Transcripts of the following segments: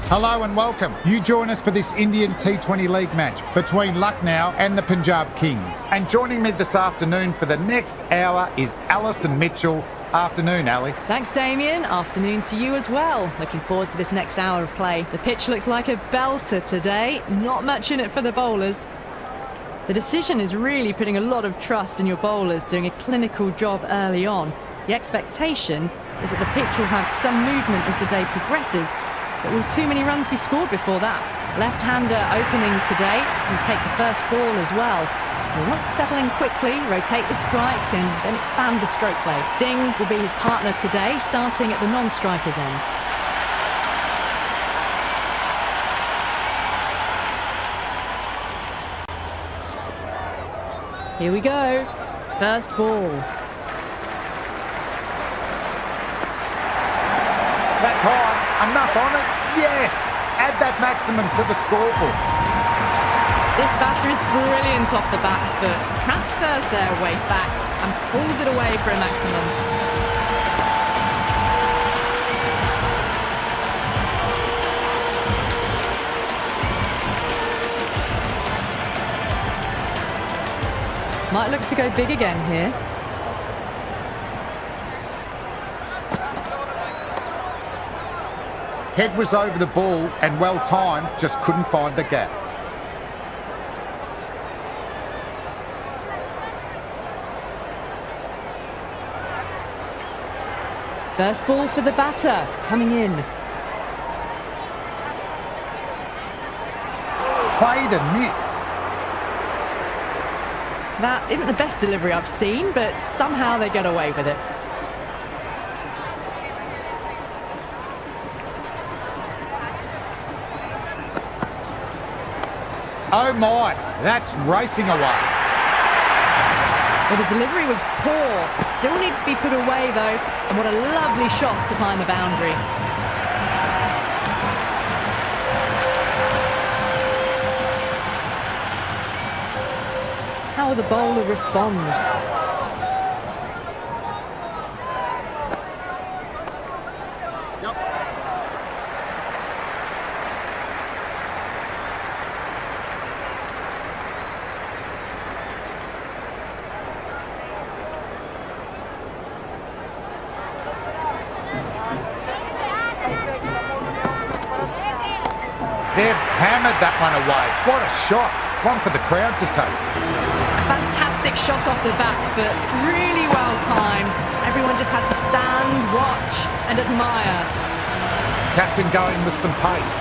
Hello and welcome. You join us for this Indian T20 League match between Lucknow and the Punjab Kings. And joining me this afternoon for the next hour is Alison Mitchell. Afternoon, Ali. Thanks, Damien. Afternoon to you as well. Looking forward to this next hour of play. The pitch looks like a belter today. Not much in it for the bowlers. The decision is really putting a lot of trust in your bowlers doing a clinical job early on. The expectation is that the pitch will have some movement as the day progresses. But will too many runs be scored before that? Left-hander opening today and take the first ball as well. He'll want to settle in quickly, rotate the strike and then expand the stroke play. Singh will be his partner today, starting at the non-striker's end. Here we go. First ball. That's high. Enough on it? Yes! Add that maximum to the scoreboard. This batter is brilliant off the back foot. Transfers their weight back and pulls it away for a maximum. Might look to go big again here. Head was over the ball and well timed, just couldn't find the gap. First ball for the batter, coming in. Played and missed. That isn't the best delivery I've seen, but somehow they get away with it. Oh my, that's racing away. Well, the delivery was poor. Still needs to be put away though. And what a lovely shot to find the boundary. How will the bowler respond? They've hammered that one away. What a shot. One for the crowd to take. A fantastic shot off the back foot. Really well timed. Everyone just had to stand, watch and admire. Captain going with some pace.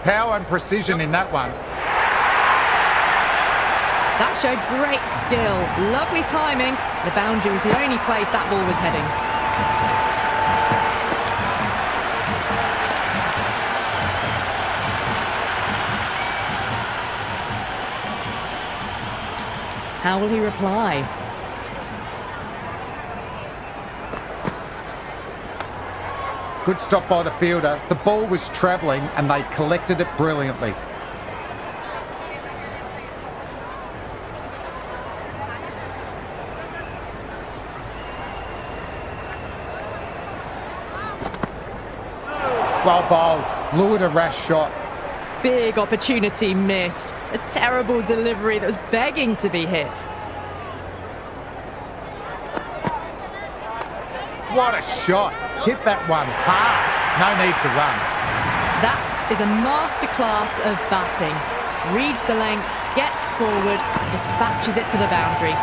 Power and precision in that one. That showed great skill. Lovely timing. The boundary was the only place that ball was heading. How will he reply? Good stop by the fielder. The ball was travelling and they collected it brilliantly. Well bowled, lured a rash shot. Big opportunity missed. A terrible delivery that was begging to be hit. What a shot. Hit that one hard. No need to run. That is a masterclass of batting. Reads the length, gets forward, dispatches it to the boundary.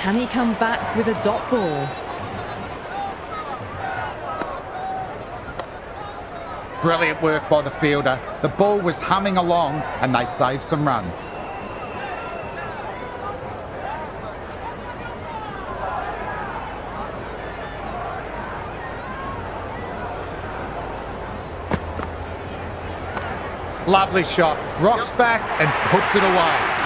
Can he come back with a dot ball? Brilliant work by the fielder. The ball was humming along and they saved some runs. Lovely shot. Rocks back and puts it away.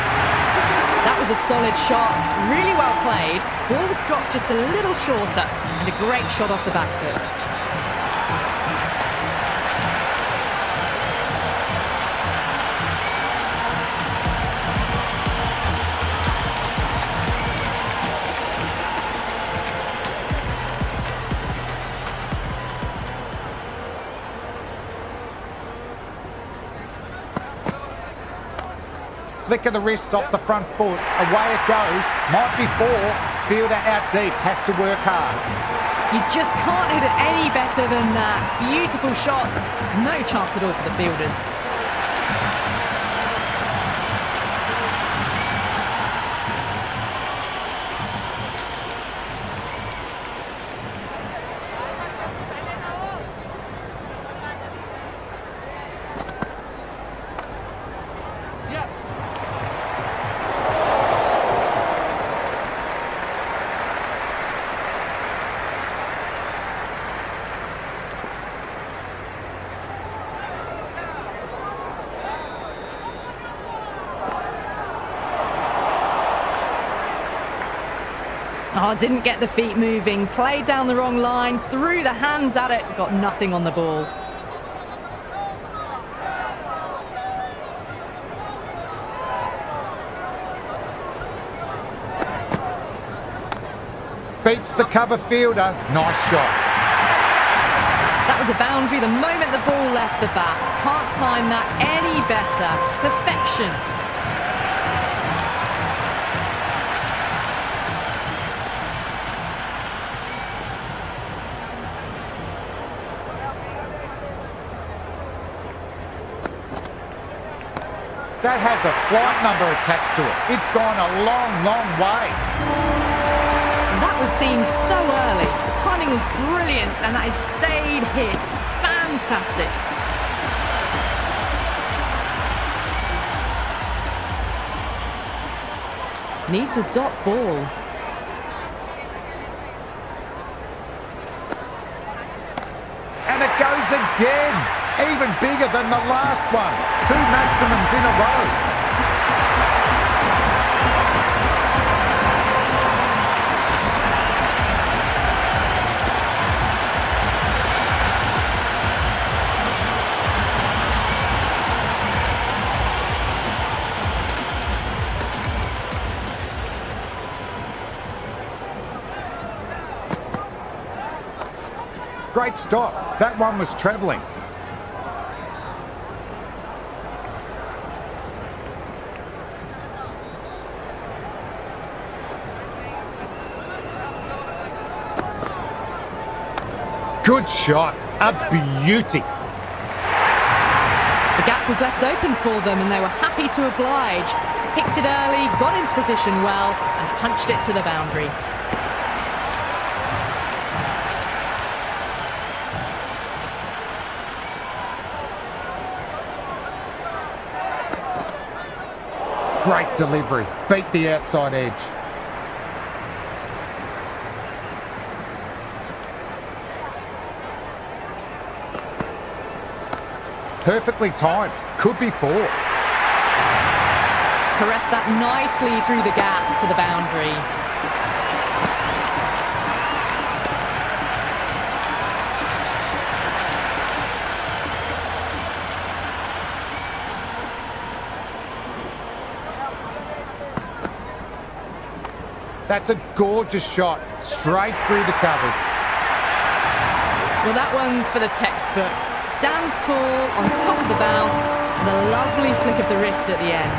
That was a solid shot, really well played. Ball was dropped just a little shorter, and a great shot off the back foot. Flick of the wrists off the front foot. Away it goes. Might be 4. Fielder out deep. Has to work hard. You just can't hit it any better than that. Beautiful shot. No chance at all for the fielders. Oh, didn't get the feet moving, played down the wrong line, threw the hands at it, got nothing on the ball. Beats the cover fielder. Nice shot. That was a boundary the moment the ball left the bat. Can't time that any better. Perfection. That has a flight number attached to it. It's gone a long, long way. That was seen so early. The timing was brilliant and that has stayed hit. Fantastic. Needs a dot ball. And it goes again. Even bigger than the last one. 2 maximums in a row. Great stop. That one was travelling. Good shot. A beauty. The gap was left open for them and they were happy to oblige. Picked it early, got into position well and punched it to the boundary. Great delivery. Beat the outside edge. Perfectly timed. Could be 4. Caressed that nicely through the gap to the boundary. That's a gorgeous shot. Straight through the covers. Well, that one's for the textbook. Stands tall on top of the bounce and a lovely flick of the wrist at the end.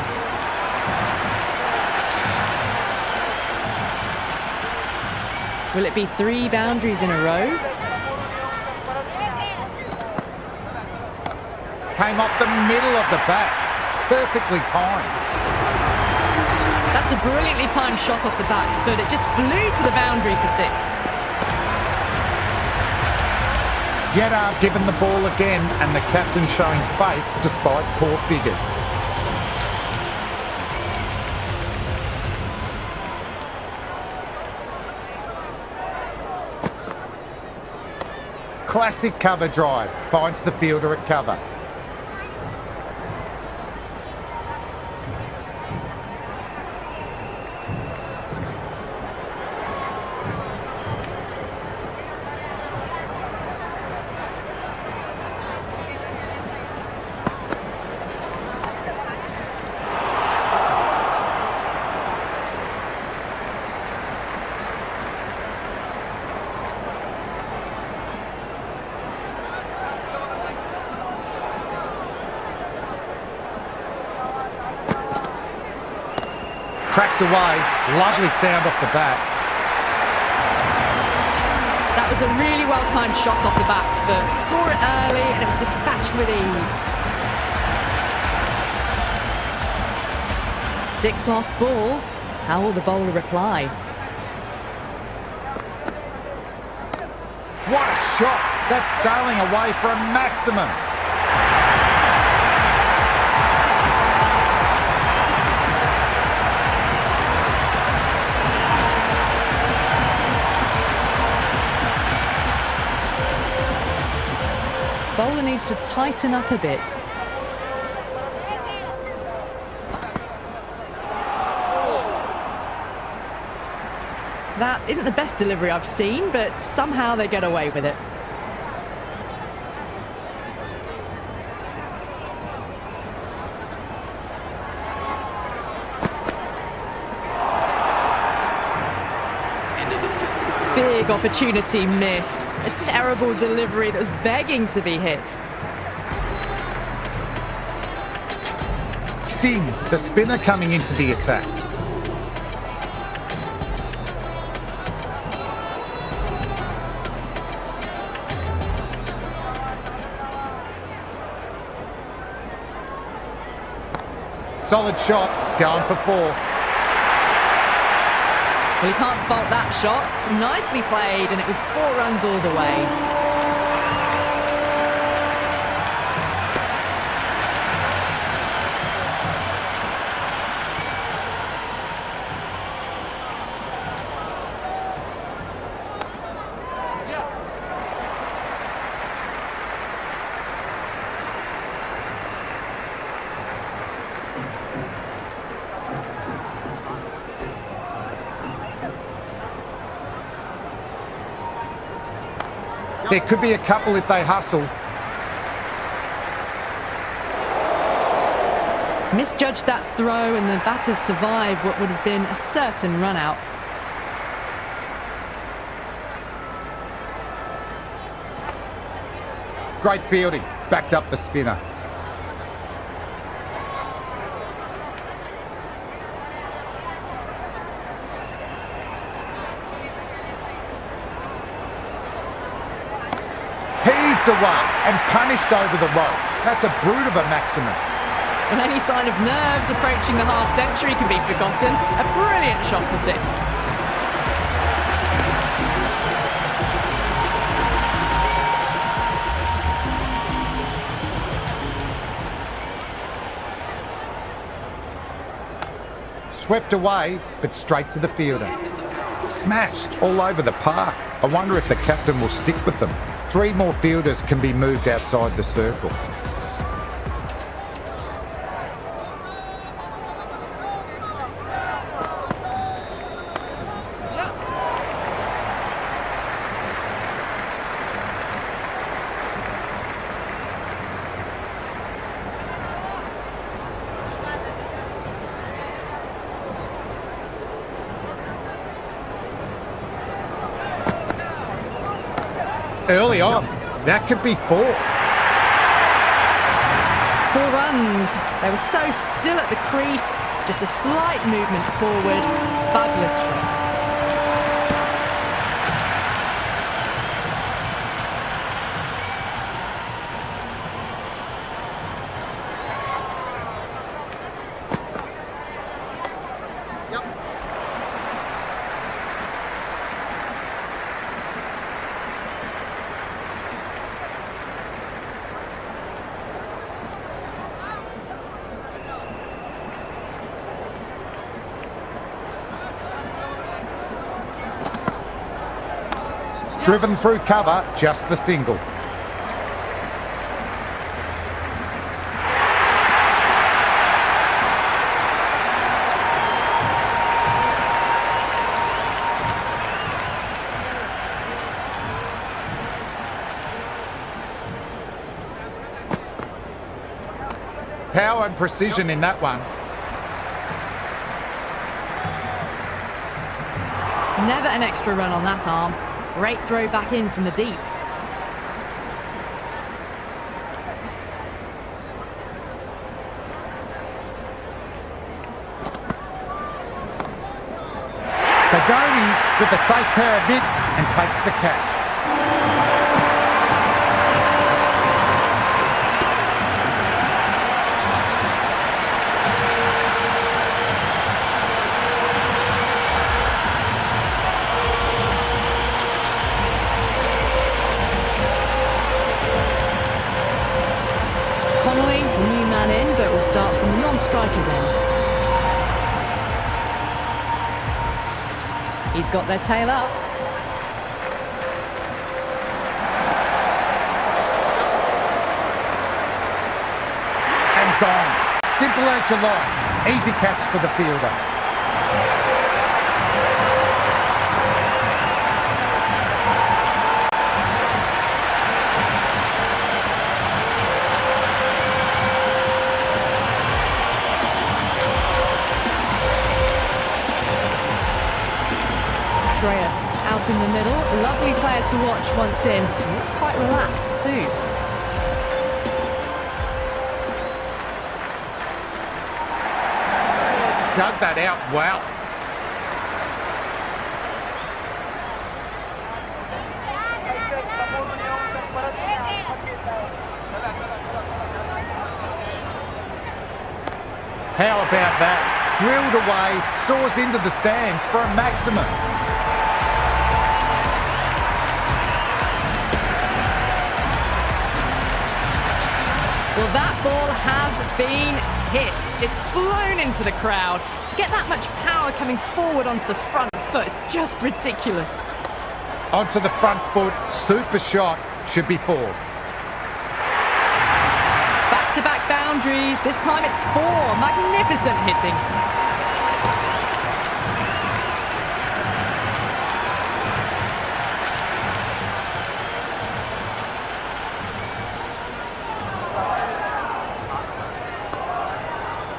Will it be 3 boundaries in a row? Came off the middle of the bat. Perfectly timed. That's a brilliantly timed shot off the back foot. It just flew to the boundary for 6. Yedard given the ball again and the captain showing faith despite poor figures. Classic cover drive. Finds the fielder at cover. Cracked away. Lovely sound off the bat. That was a really well-timed shot off the back foot. Saw it early and it was dispatched with ease. Sixth last ball. How will the bowler reply? What a shot! That's sailing away for a maximum. Bowler needs to tighten up a bit. That isn't the best delivery I've seen, but somehow they get away with it. Big opportunity missed. A terrible delivery that was begging to be hit. Singh, the spinner, coming into the attack. Solid shot, going for 4. Well, you can't fault that shot. Nicely played, and it was 4 runs all the way. There could be a couple if they hustle. Misjudged that throw and the batters survived what would have been a certain run out. Great fielding, backed up the spinner. Heaved away and punished over the rope. That's a brute of a maximum. And any sign of nerves approaching the half-century can be forgotten. A brilliant shot for 6. Swept away, but straight to the fielder. Smashed all over the park. I wonder if the captain will stick with them. 3 more fielders can be moved outside the circle. Early on, that could be 4. 4 runs. They were so still at the crease. Just a slight movement forward. Fabulous shot. Driven through cover, just the single. Power and precision in that one. Never an extra run on that arm. Great throw back in from the deep. Badoni with a safe pair of mitts and takes the catch. New man in, but we'll start from the non-striker's end. He's got their tail up. And gone. Simple as you like. Easy catch for the fielder. Out in the middle, lovely player to watch once in. He looks quite relaxed too. Dug that out well. How about that? Drilled away, soars into the stands for a maximum. Well, that ball has been hit. It's flown into the crowd. To get that much power coming forward onto the front foot is just ridiculous. Onto the front foot, super shot, should be 4. Back-to-back boundaries. This time it's 4. Magnificent hitting.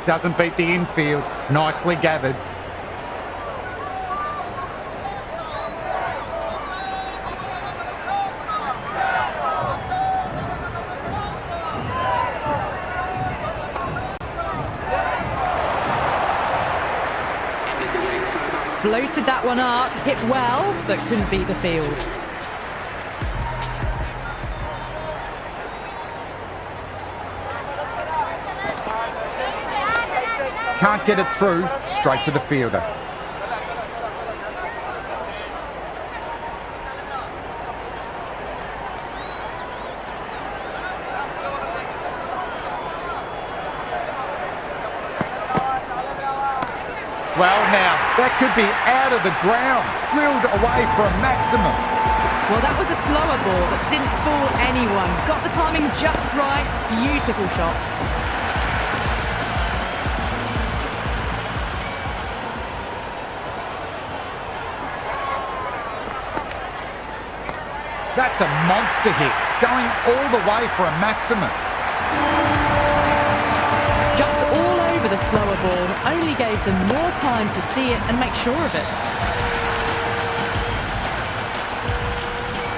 Doesn't beat the infield. Nicely gathered. Floated that one up, hit well, but couldn't beat the field. Can't get it through, straight to the fielder. Well now, that could be out of the ground, drilled away for a maximum. Well, that was a slower ball that didn't fool anyone. Got the timing just right, beautiful shot. That's a monster hit, going all the way for a maximum. Jumped all over the slower ball, only gave them more time to see it and make sure of it.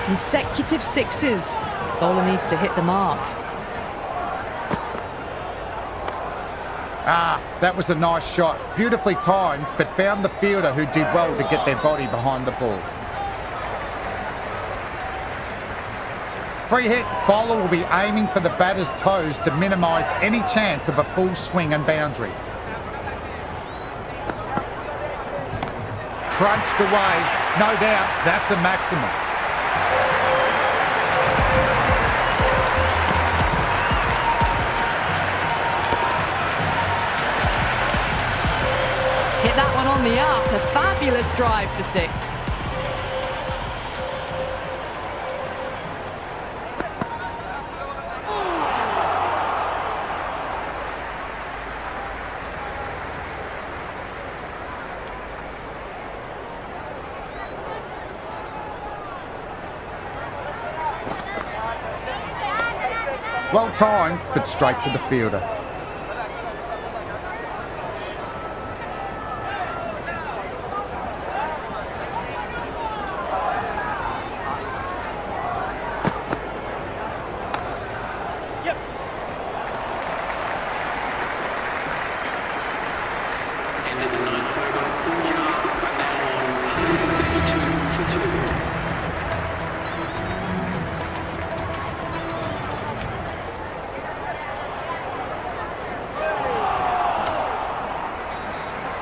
Consecutive 6s. Bowler needs to hit the mark. That was a nice shot. Beautifully timed, but found the fielder who did well to get their body behind the ball. Free hit, bowler will be aiming for the batter's toes to minimise any chance of a full swing and boundary. Crunched away, no doubt that's a maximum. Hit that one on the up, a fabulous drive for 6. Well timed, but straight to the fielder.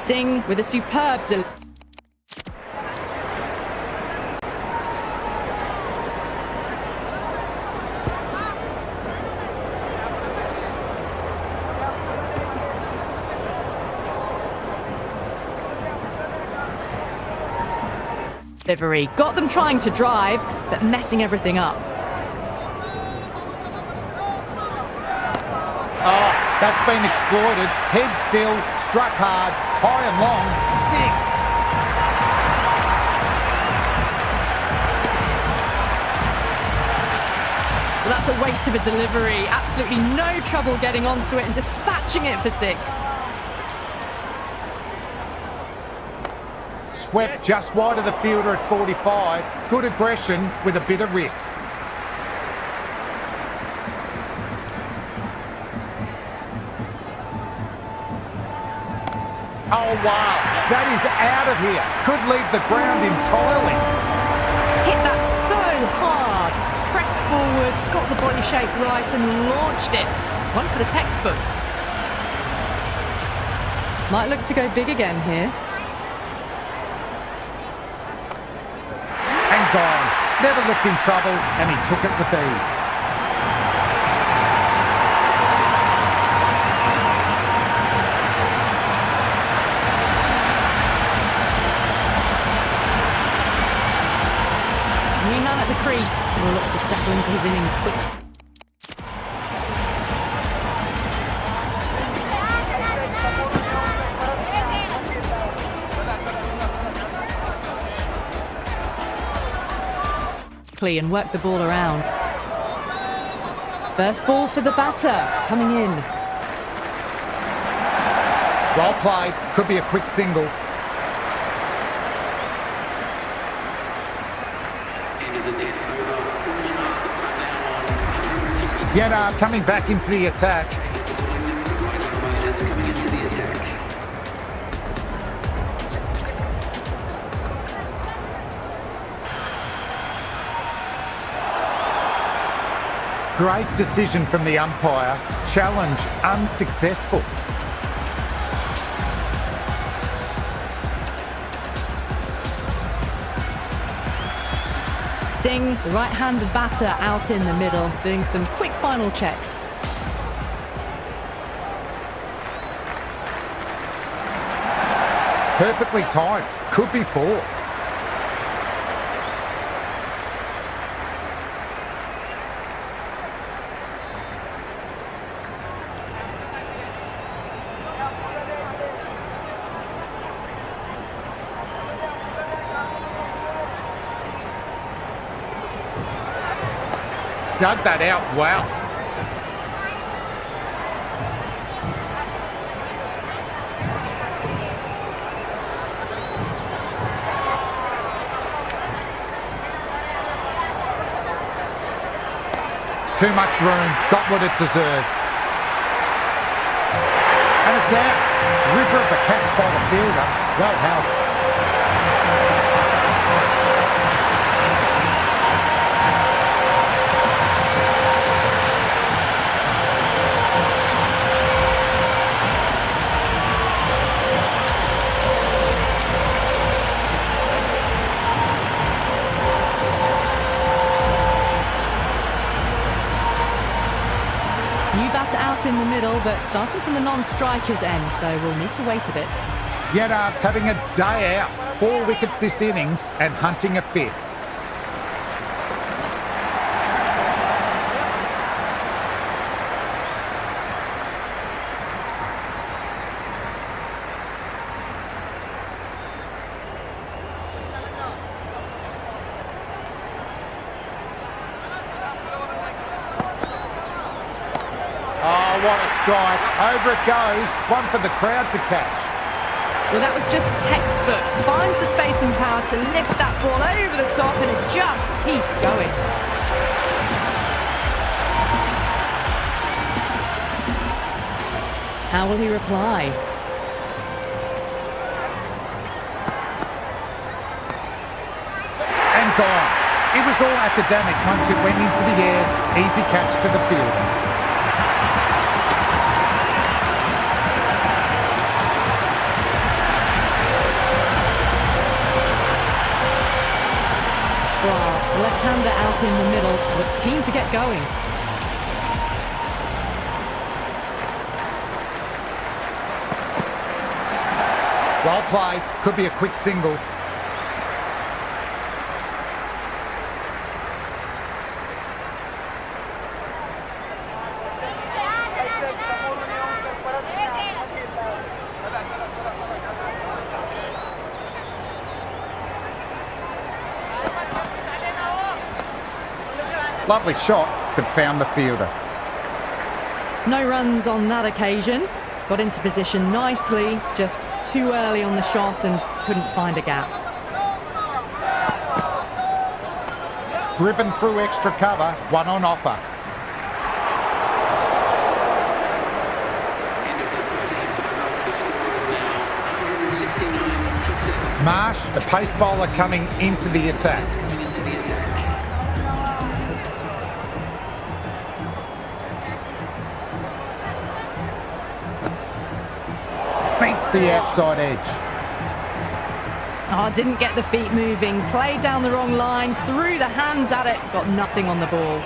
Singh with a superb delivery. Got them trying to drive, but messing everything up. Oh, that's been exploited. Head still, struck hard, high and long, 6. Well, that's a waste of a delivery. Absolutely no trouble getting onto it and dispatching it for 6. Swept just wide of the fielder at 45. Good aggression with a bit of risk. Oh, wow. That is out of here. Could leave the ground entirely. Hit that so hard. Pressed forward, got the body shape right and launched it. One for the textbook. Might look to go big again here. Gone. Never looked in trouble, and he took it with ease. New man at the crease will look to settle into his innings quickly. And work the ball around. First ball for the batter, coming in. Well played, could be a quick single. Yada coming back into the attack. Great decision from the umpire. Challenge unsuccessful. Singh, the right-handed batter, out in the middle, doing some quick final checks. Perfectly timed. Could be 4. Dug that out well. Too much room, got what it deserved. And it's out. Ripper of the catch by the fielder. Well held. Out in the middle, but starting from the non-striker's end, so we'll need to wait a bit. Yada having a day out. 4 wickets this innings and hunting a 5th. What a strike. Over it goes. One for the crowd to catch. Well, that was just textbook. Finds the space and power to lift that ball over the top, and it just keeps going. How will he reply? And gone. It was all academic once it went into the air. Easy catch for the fielder. The left-hander out in the middle looks keen to get going. Well played. Could be a quick single. Lovely shot, but found the fielder. No runs on that occasion. Got into position nicely, just too early on the shot and couldn't find a gap. Driven through extra cover, one on offer. Marsh, the pace bowler, coming into the attack. Beats the outside edge. Oh, didn't get the feet moving. Played down the wrong line, threw the hands at it, got nothing on the ball.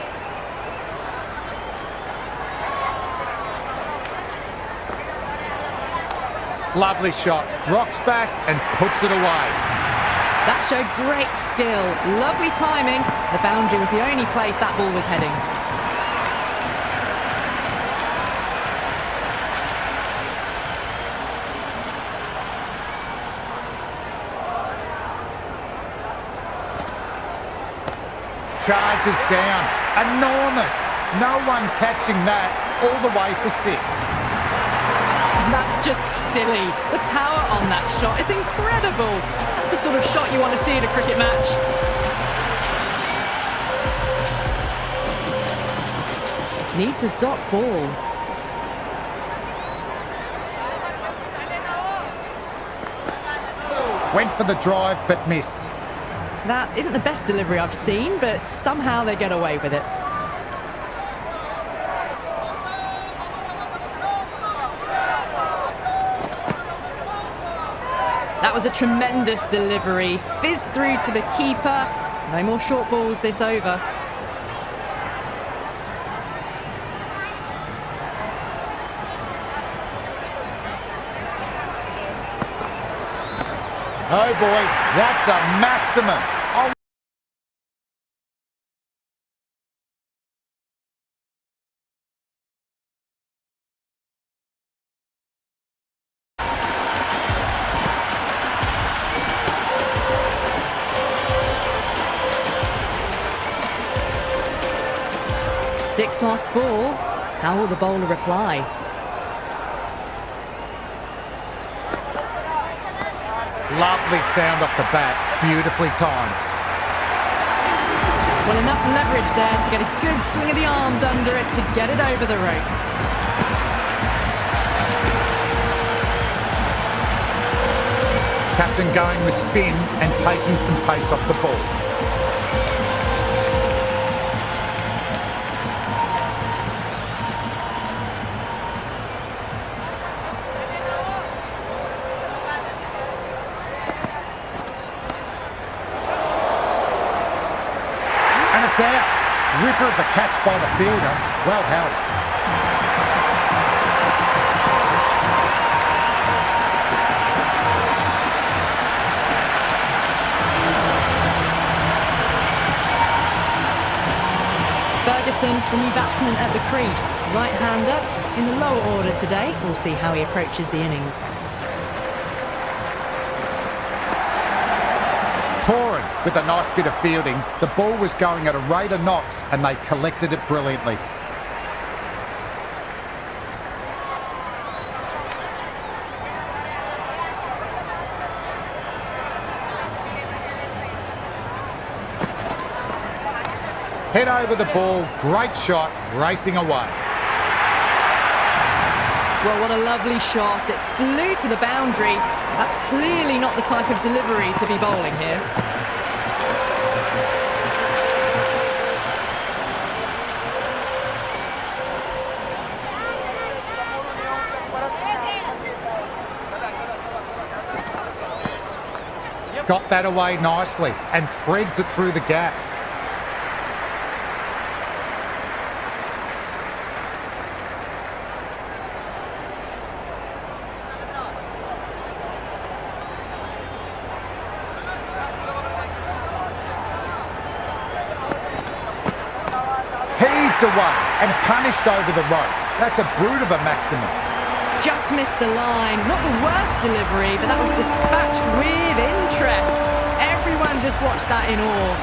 Lovely shot. Rocks back and puts it away. That showed great skill. Lovely timing. The boundary was the only place that ball was heading. Charges down. Enormous. No one catching that all the way for 6. That's just silly. The power on that shot is incredible. That's the sort of shot you want to see in a cricket match. Needs a dot ball. Went for the drive but missed. That isn't the best delivery I've seen, but somehow they get away with it. That was a tremendous delivery. Fizzed through to the keeper. No more short balls this over. Oh boy, that's a maximum. Oh. Sixth last ball. How will the bowler reply? Lovely sound off the bat. Beautifully timed. Well, enough leverage there to get a good swing of the arms under it to get it over the rope. Captain going with spin and taking some pace off the ball. And it's out. Ripper of the catch by the fielder. Well held. Ferguson, the new batsman at the crease. Right-hander in the lower order today. We'll see how he approaches the innings. Pouring with a nice bit of fielding. The ball was going at a rate of knots and they collected it brilliantly. Head over the ball, great shot, racing away. Well, what a lovely shot. It flew to the boundary. That's clearly not the type of delivery to be bowling here. Got that away nicely and threads it through the gap. Heaved away and punished over the rope. That's a brute of a maximum. Just missed the line. Not the worst delivery, but that was dispatched with interest. Everyone just watched that in awe.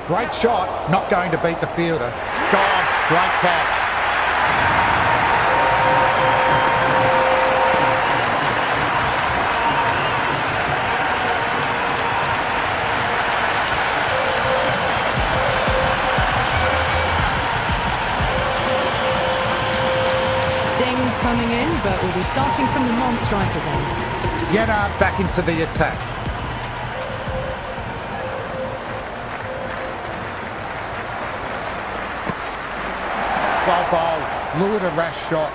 Great shot, not going to beat the fielder. God, great catch. Coming in, but we'll be starting from the non-strikers end. Yenna back into the attack. Well bowled, lured a rash shot.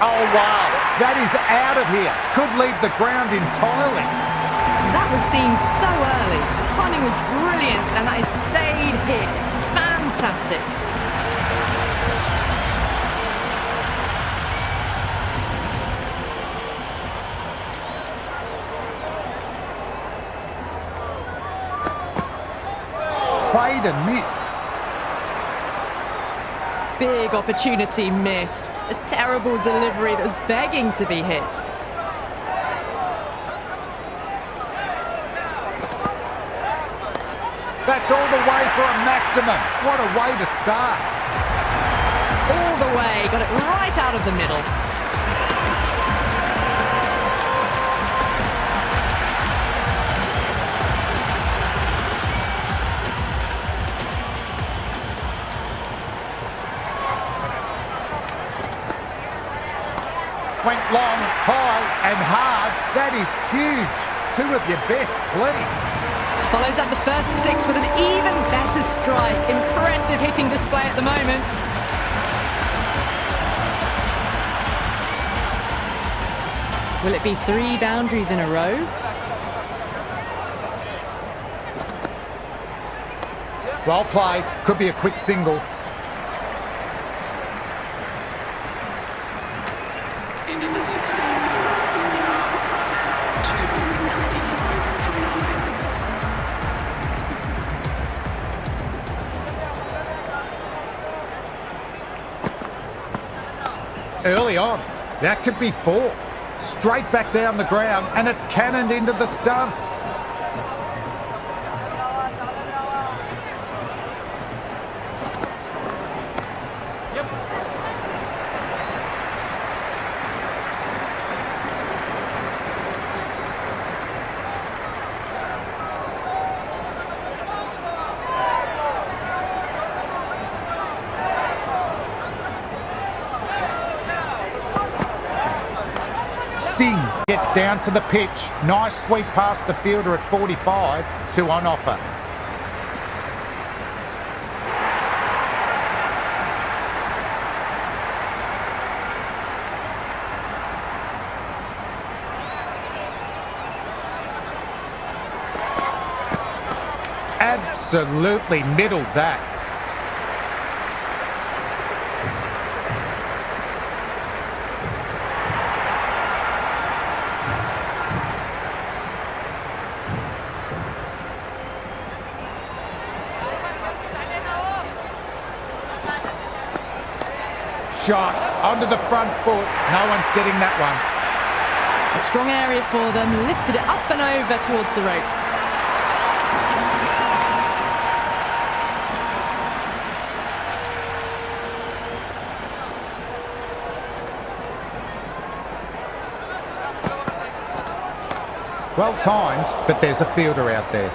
Oh, wow. That is out of here. Could leave the ground entirely. That was seen so early. The timing was brilliant, and that is stayed hit. Fantastic. Played and missed. Big opportunity missed. A terrible delivery that was begging to be hit. That's all the way for a maximum. What a way to start. All the way, got it right out of the middle. Went long, high and hard. That is huge. Two of your best, please. Follows up the first six with an even better strike. Impressive hitting display at the moment. Will it be 3 boundaries in a row? Well played. Could be a quick single. Early on, that could be 4. Straight back down the ground, and it's cannoned into the stumps. Singh gets down to the pitch. Nice sweep past the fielder at 45 to on offer. Absolutely middled that. Shot onto the front foot. No one's getting that one. A strong area for them, lifted it up and over towards the rope. Well timed, but there's a fielder out there.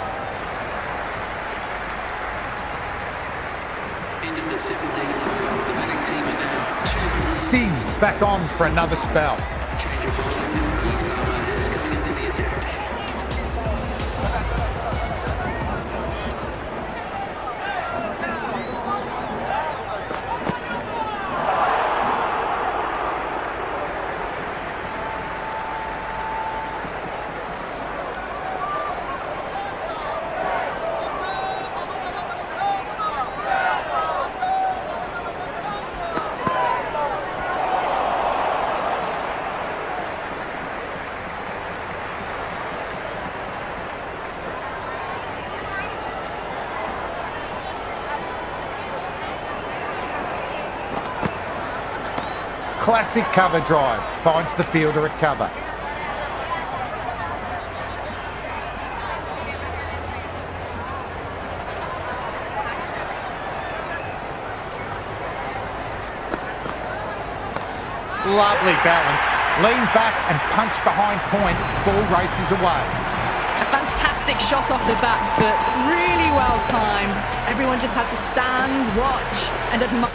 Singh back on for another spell. Classic cover drive, finds the fielder at cover. Lovely balance, lean back and punch behind point, ball races away. A fantastic shot off the back foot, really well timed. Everyone just had to stand, watch and admire.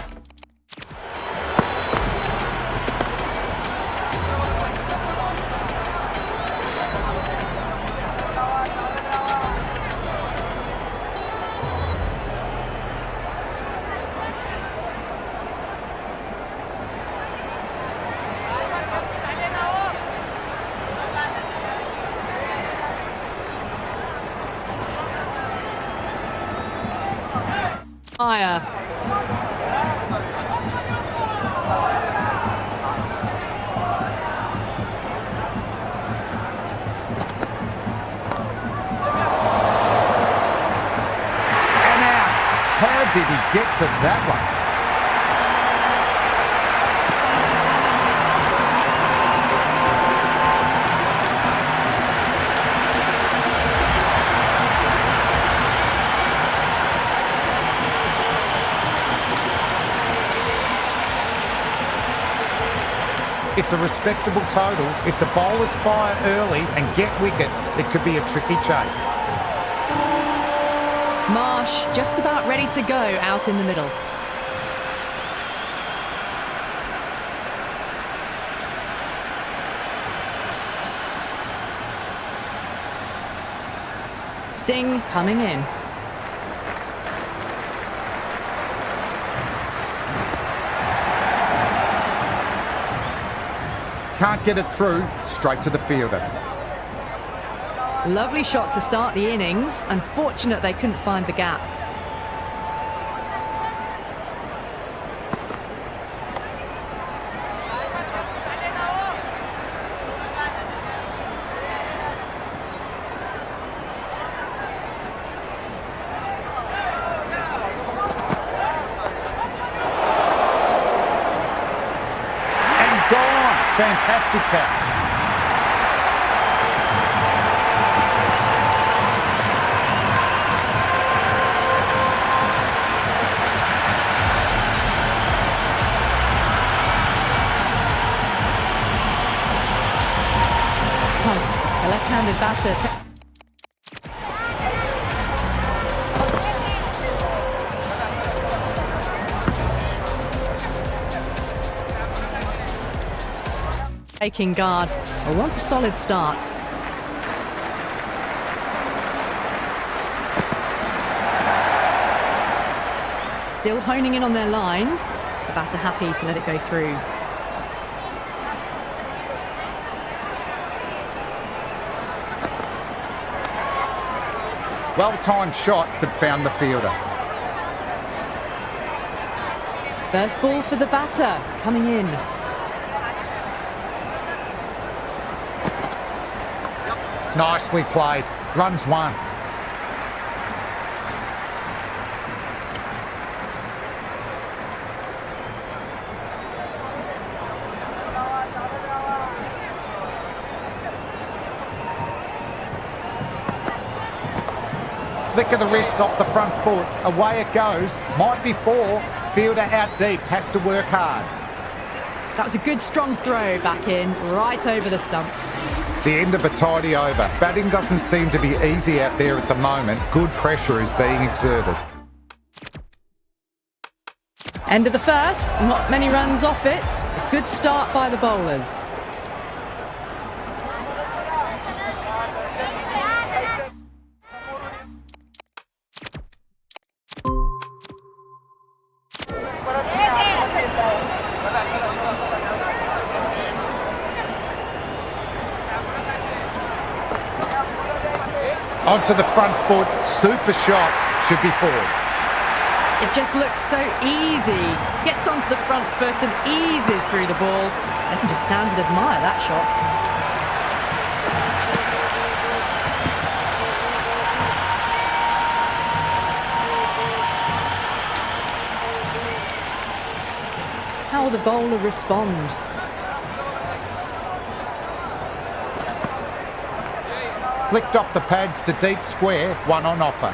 Fire. And out. How did he get to that one? It's a respectable total. If the bowlers fire early and get wickets, it could be a tricky chase. Marsh just about ready to go out in the middle. Singh coming in. Can't get it through, straight to the fielder. Lovely shot to start the innings. Unfortunate they couldn't find the gap. Fantastic catch. Punt. The left-handed batter. Taking guard. I want a solid start. Still honing in on their lines. The batter happy to let it go through. Well-timed shot, but found the fielder. First ball for the batter, coming in. Nicely played. Runs one. flick of the wrists off the front foot. Away it goes. Might be 4. Fielder out deep. Has to work hard. That was a good strong throw back in, right over the stumps. The end of a tidy over. Batting doesn't seem to be easy out there at the moment. Good pressure is being exerted. End of the first, not many runs off it. A good start by the bowlers. Onto the front foot, super shot, should be 4. It just looks so easy. Gets onto the front foot and eases through the ball. I can just stand and admire that shot. How will the bowler respond? Flicked off the pads to deep square, 1 on offer.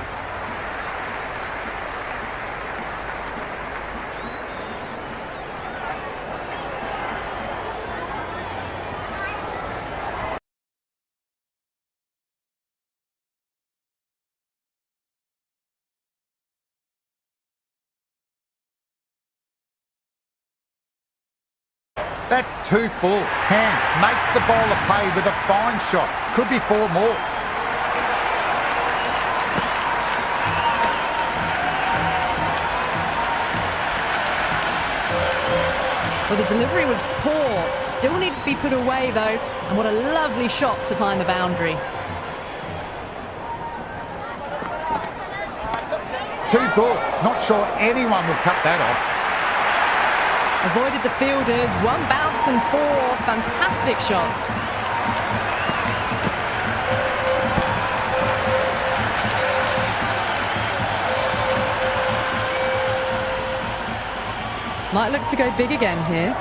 That's 2 full. Hand makes the bowler pay with a fine shot. Could be 4 more. Well, the delivery was poor. Still needs to be put away, though. And what a lovely shot to find the boundary. Too good. Not sure anyone will cut that off. Avoided the fielders. 1 bounce and 4. Fantastic shot. Might look to go big again here.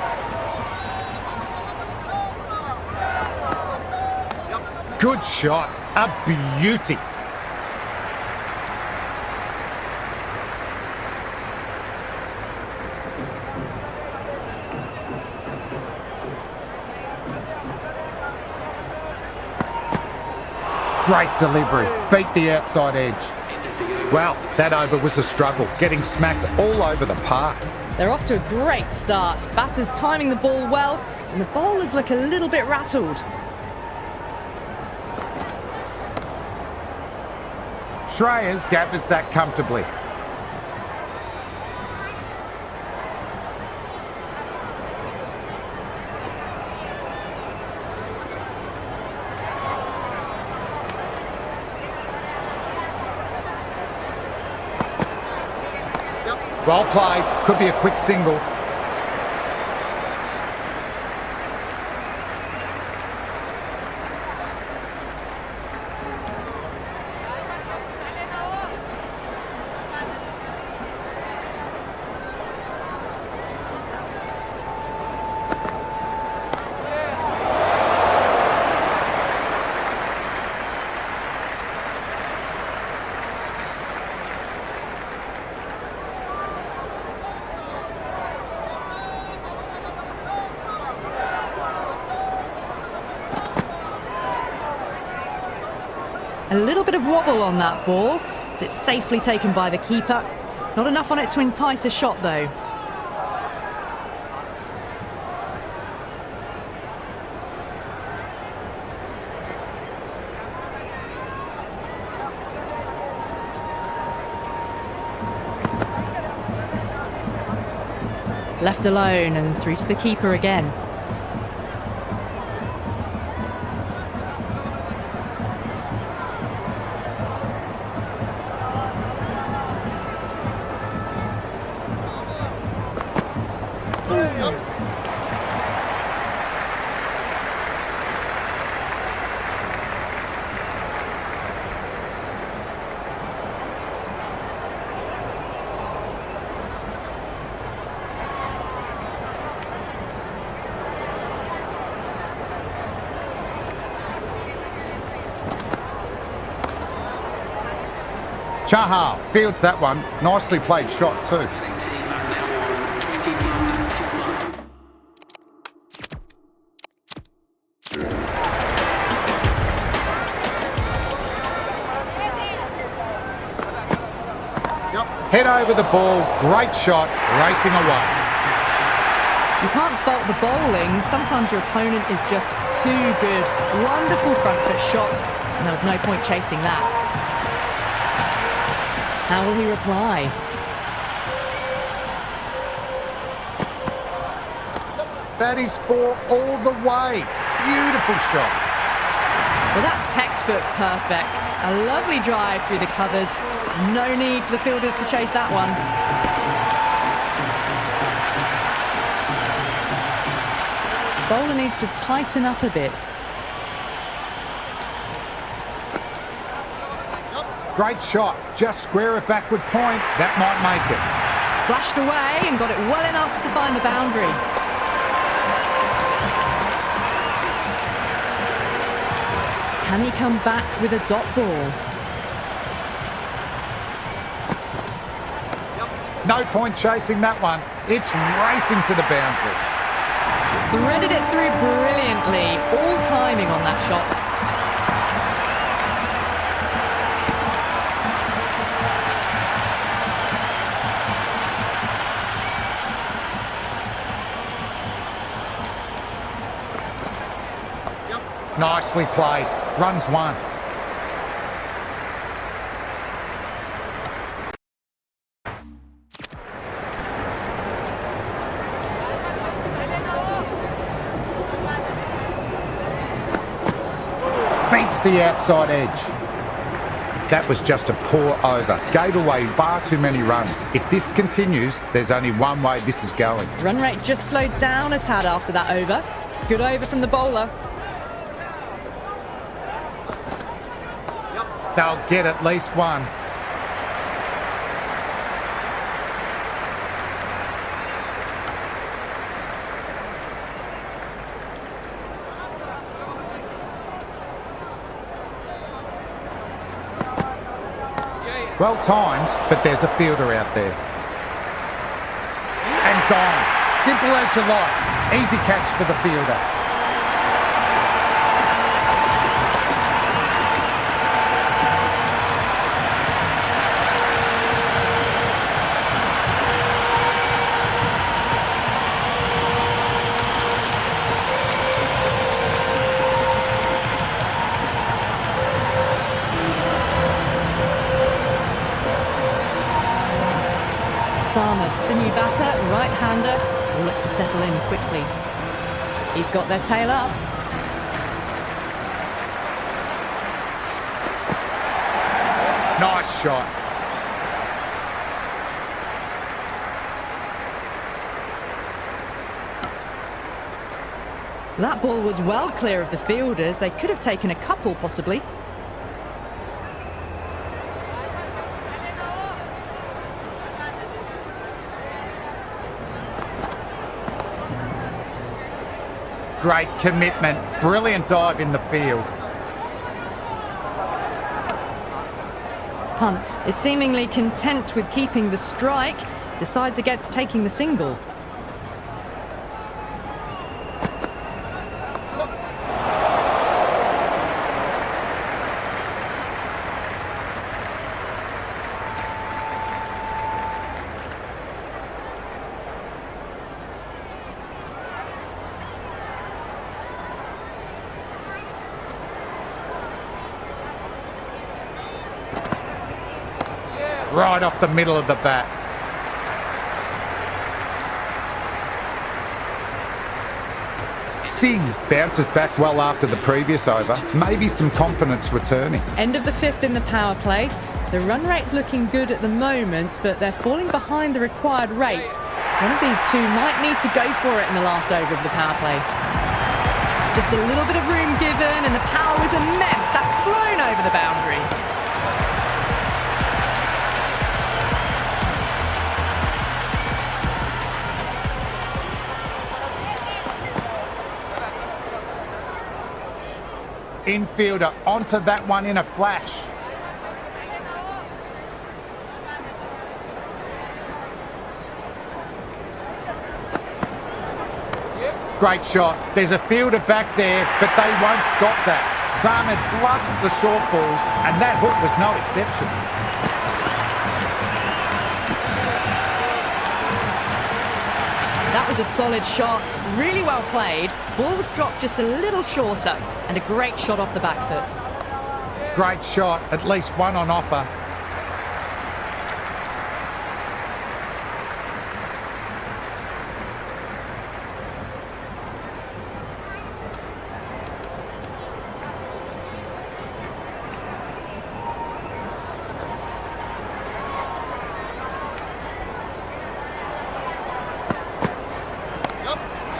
Good shot. A beauty. Great delivery. Beat the outside edge. Well, that over was a struggle, getting smacked all over the park. They're off to a great start. Batters timing the ball well, and the bowlers look a little bit rattled. Shreyas gathers that comfortably. Well played. Could be a quick single. A little bit of wobble on that ball. It's safely taken by the keeper. Not enough on it to entice a shot, though. Left alone and through to the keeper again. Chahal fields that one. Nicely played shot too. Head over the ball, great shot, racing away. You can't fault the bowling. Sometimes your opponent is just too good. Wonderful front foot shot, and there was no point chasing that. How will he reply? That is four all the way. Beautiful shot. Well, that's textbook perfect. A lovely drive through the covers. No need for the fielders to chase that one. Bowler needs to tighten up a bit. Great shot. Just square it back with point. That might make it. Flashed away and got it well enough to find the boundary. Can he come back with a dot ball? No point chasing that one. It's racing to the boundary. Threaded it through brilliantly. All timing on that shot. Nicely played. Runs one. Beats the outside edge. That was just a poor over. Gave away far too many runs. If this continues, there's only one way this is going. Run rate just slowed down a tad after that over. Good over from the bowler. They'll get at least one. Well timed, but there's a fielder out there. And gone. Simple as you like. Easy catch for the fielder. Samad, the new batter, right-hander, will look to settle in quickly. He's got their tail up. Nice shot. That ball was well clear of the fielders. They could have taken a couple, possibly. Great commitment. Brilliant dive in the field. Hunt is seemingly content with keeping the strike. Decides against taking the single. Right off the middle of the bat. Singh bounces back well after the previous over. Maybe some confidence returning. End of the fifth in the power play. The run rate's looking good at the moment, but they're falling behind the required rate. One of these two might need to go for it in the last over of the power play. Just a little bit of room given, and the power was immense. That's flown over the boundary. Infielder onto that one in a flash. Great shot. There's a fielder back there, but they won't stop that. Samad loves the short balls, and that hook was no exception. That was a solid shot, really well played. Ball was dropped just a little shorter, and a great shot off the back foot. Great shot, at least one on offer.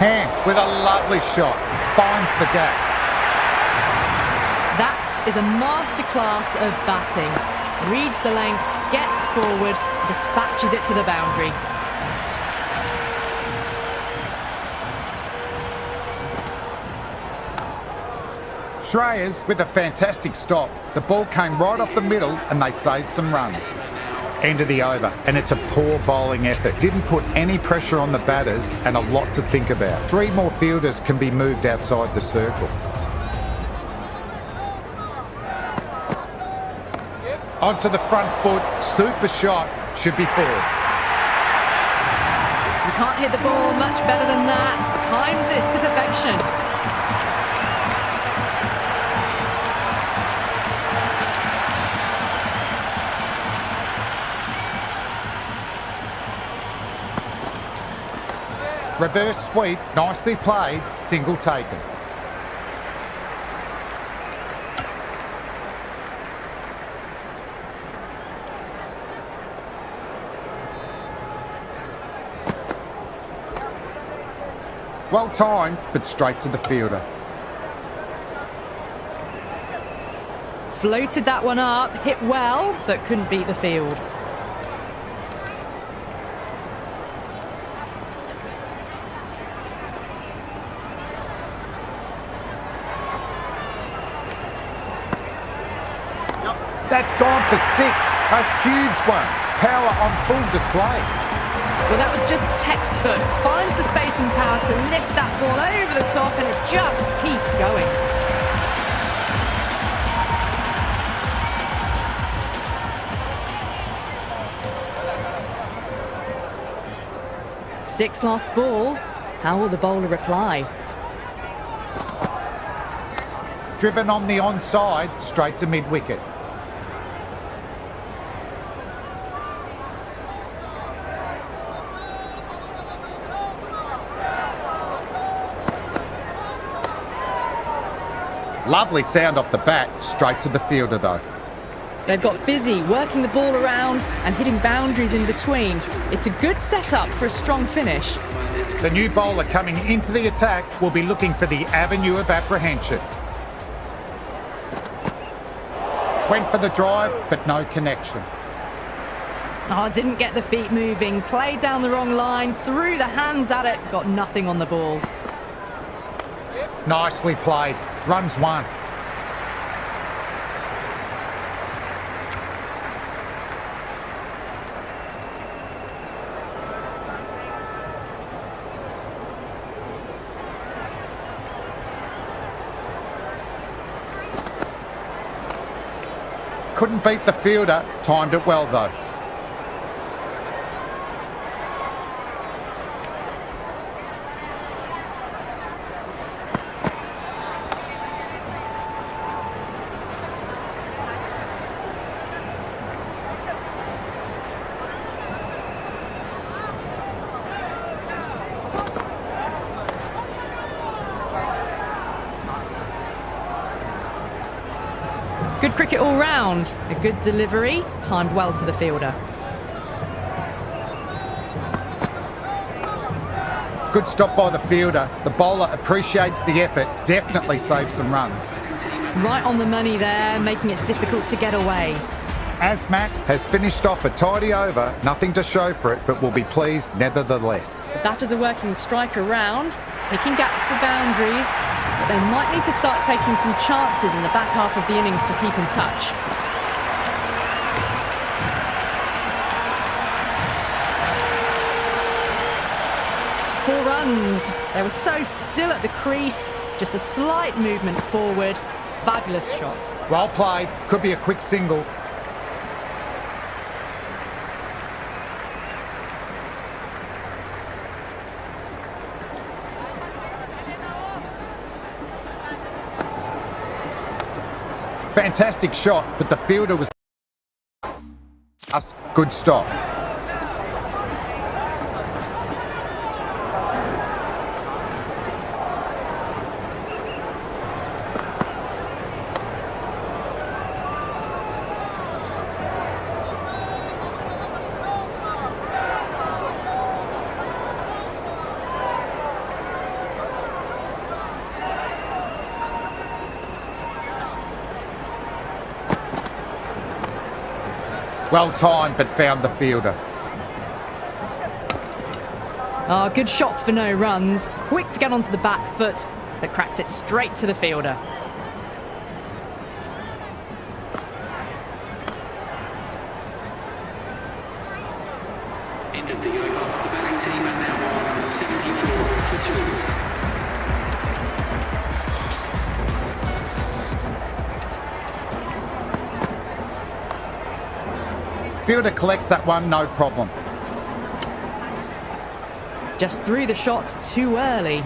Hands with a lovely shot, finds the gap. That is a masterclass of batting. Reads the length, gets forward, dispatches it to the boundary. Shreyas with a fantastic stop. The ball came right off the middle and they saved some runs. End of the over, and it's a poor bowling effort. Didn't put any pressure on the batters and a lot to think about. 3 more fielders can be moved outside the circle. Onto the front foot, super shot, should be 4. You can't hit the ball much better than that. Timed it to perfection. Reverse sweep, nicely played, single taken. Well timed, but straight to the fielder. Floated that one up, hit well, but couldn't beat the field. That's gone for 6. A huge one. Power on full display. Well, that was just textbook. Finds the space and power to lift that ball over the top, and it just keeps going. Sixth last ball. How will the bowler reply? Driven on the onside, straight to mid-wicket. Lovely sound off the bat, straight to the fielder though. They've got busy working the ball around and hitting boundaries in between. It's a good setup for a strong finish. The new bowler coming into the attack will be looking for the avenue of apprehension. Went for the drive, but no connection. Oh, didn't get the feet moving, played down the wrong line, threw the hands at it, got nothing on the ball. Nicely played. Runs 1. Couldn't beat the fielder, timed it well though. Good cricket all round. A good delivery, timed well to the fielder. Good stop by the fielder. The bowler appreciates the effort, definitely saves some runs. Right on the money there, making it difficult to get away. Asmat has finished off a tidy over, nothing to show for it, but will be pleased nevertheless. The batters are working the strike around, picking gaps for boundaries, but they might need to start taking some chances in the back half of the innings to keep in touch. Four runs. runs. They were so still at the crease, just a slight movement forward. Fabulous shot. Well played. Could be a quick single. Fantastic shot, but the fielder was a good stop. Well timed, but found the fielder. Oh, good shot for no runs. Quick to get onto the back foot, but cracked it straight to the fielder. End of the over. The batting team are now on 74 for 2. Fielder collects that one, no problem. Just threw the shot too early.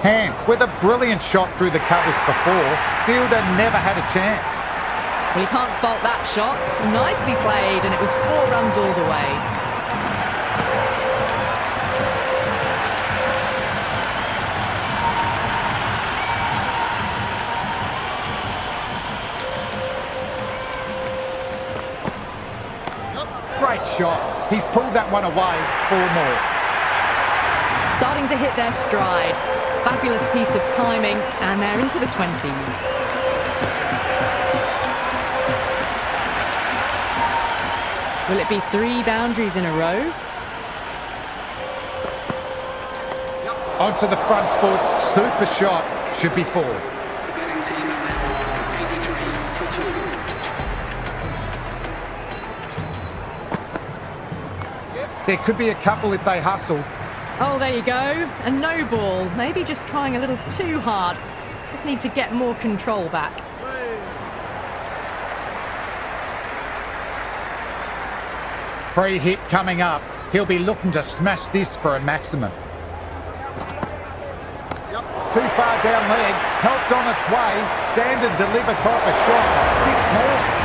Hand with a brilliant shot through the covers before. Fielder never had a chance. Well, you can't fault that shot. Nicely played, and it was 4 runs all the way. Great shot. He's pulled that one away. 4 more. Starting to hit their stride. Fabulous piece of timing, and they're into the 20s. Will it be 3 boundaries in a row? Onto the front foot. Super shot. Should be 4. The batting team are now on 83 for 2. There could be a couple if they hustle. Oh, there you go. A no ball. Maybe just trying a little too hard. Just need to get more control back. Free hit coming up. He'll be looking to smash this for a maximum. Too far down leg. Helped on its way. Stand and deliver type of shot. 6 more.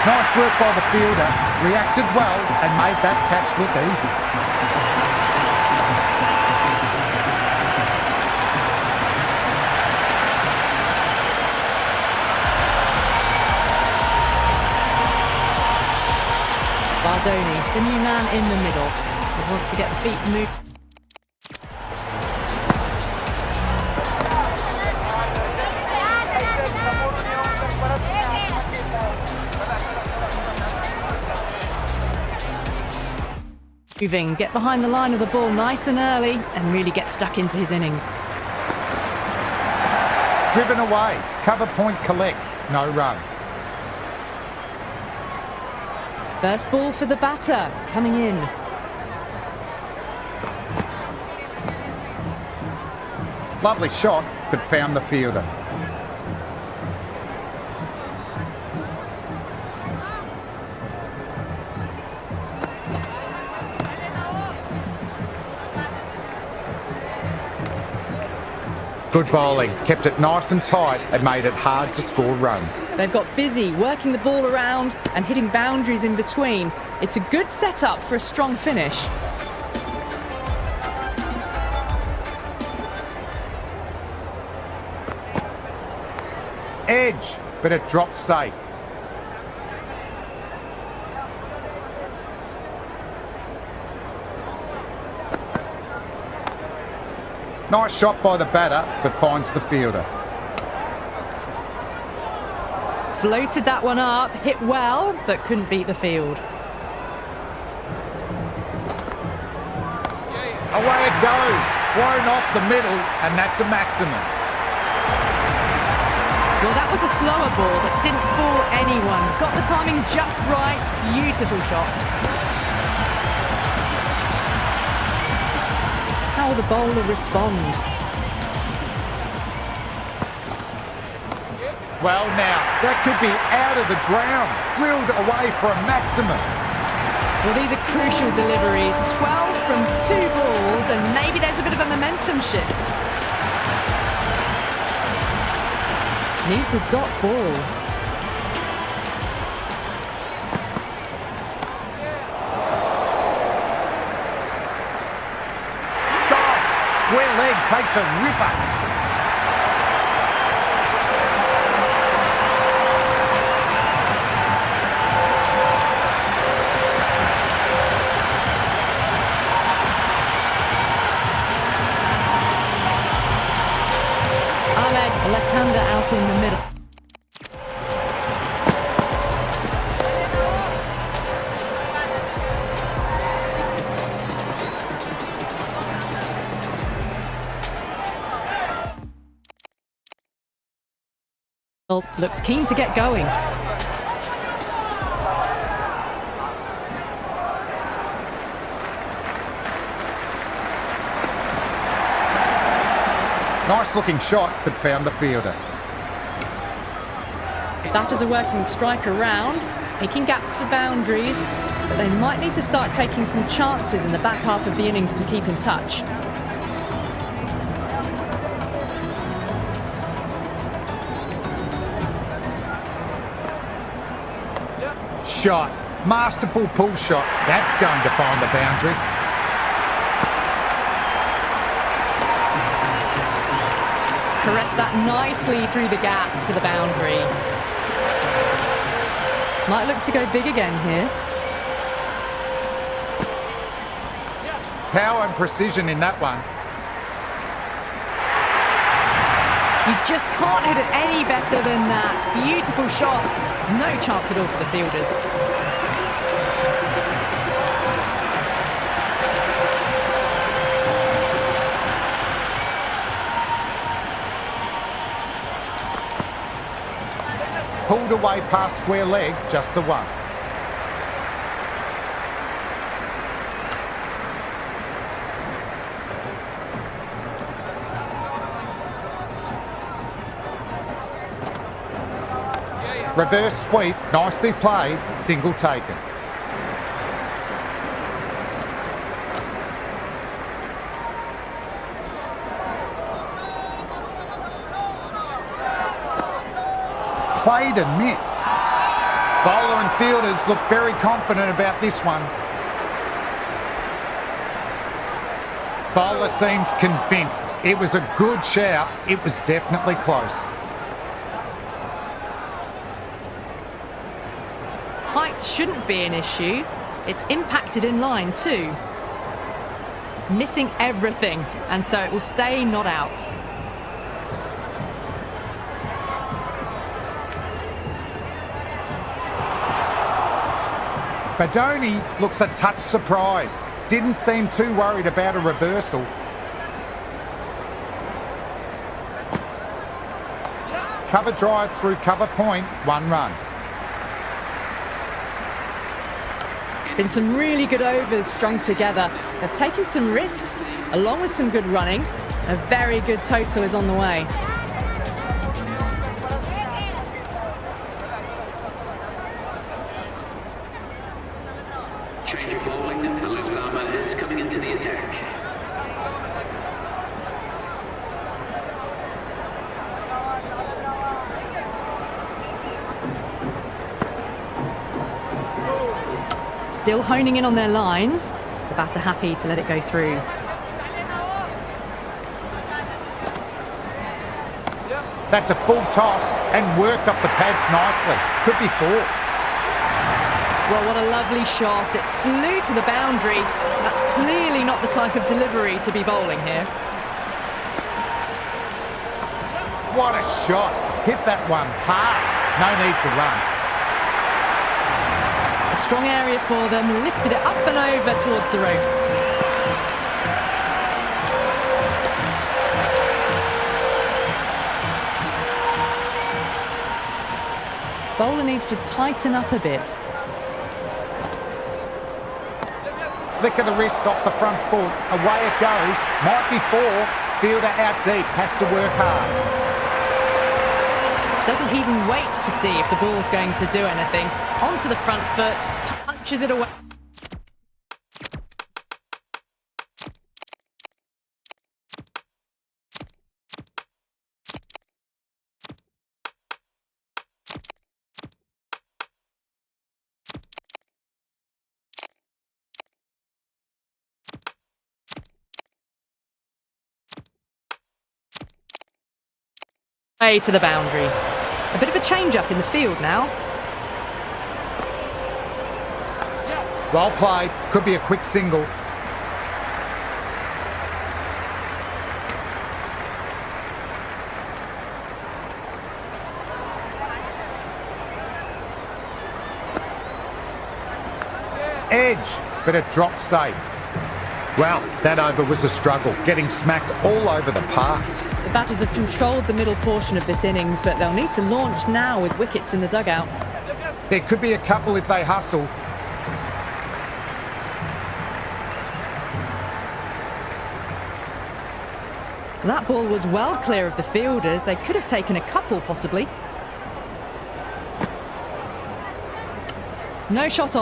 Nice work by the fielder, reacted well and made that catch look easy. Bardoni, the new man in the middle. He wants to get the feet moved. Moving, get behind the line of the ball nice and early and really get stuck into his innings. Driven away, cover point collects, no run. First ball for the batter, coming in. Lovely shot, but found the fielder. Good bowling, kept it nice and tight and made it hard to score runs. They've got busy working the ball around and hitting boundaries in between. It's a good setup for a strong finish. Edge, but it dropped safe. Nice shot by the batter, but finds the fielder. Floated that one up, hit well, but couldn't beat the field. Away it goes, flown off the middle, and that's a maximum. Well, that was a slower ball that didn't fool anyone. Got the timing just right. Beautiful shot. How will the bowler respond? Well now, that could be out of the ground, drilled away for a maximum. Well, these are crucial deliveries. 12 from 2 balls, and maybe there's a bit of a momentum shift. Needs a dot ball. Square leg takes a ripper. Ahmed, a left-hander out in the middle. Looks keen to get going. Nice looking shot, but found the fielder. Batters are working the strike around, picking gaps for boundaries, but they might need to start taking some chances in the back half of the innings to keep in touch. Shot. Masterful pull shot. That's going to find the boundary. Caress that nicely through the gap to the boundary. Might look to go big again here. Power and precision in that one. You just can't hit it any better than that. Beautiful shot. No chance at all for the fielders. Pulled away past square leg, just the one. Reverse sweep, nicely played, single taken. Played and missed. Bowler and fielders look very confident about this one. Bowler seems convinced. It was a good shout. It was definitely close. Height shouldn't be an issue. It's impacted in line too. Missing everything, and so it will stay not out. Badoni looks a touch surprised. Didn't seem too worried about a reversal. Cover drive through cover point, 1 run. Been some really good overs strung together. They've taken some risks, along with some good running. A very good total is on the way. Change of bowling, the left armer is coming into the attack. still honing in on their lines. The batter happy to let it go through. That's a full toss and worked off the pads nicely. Could be 4. Well, what a lovely shot. It flew to the boundary. That's clearly not the type of delivery to be bowling here. What a shot. Hit that one hard. No need to run. A strong area for them. Lifted it up and over towards the rope. Bowler needs to tighten up a bit. Flick of the wrists off the front foot. Away it goes. Might be 4. Fielder out deep. Has to work hard. Doesn't even wait to see if the ball's going to do anything. Onto the front foot. Punches it away. To the boundary. A bit of a change up in the field now. Well played. Could be a quick single. Edge, but it dropped safe. Well, that over was a struggle, getting smacked all over the park. The batters have controlled the middle portion of this innings, but they'll need to launch now with wickets in the dugout. There could be a couple if they hustle. That ball was well clear of the fielders. They could have taken a couple, possibly. No shot off.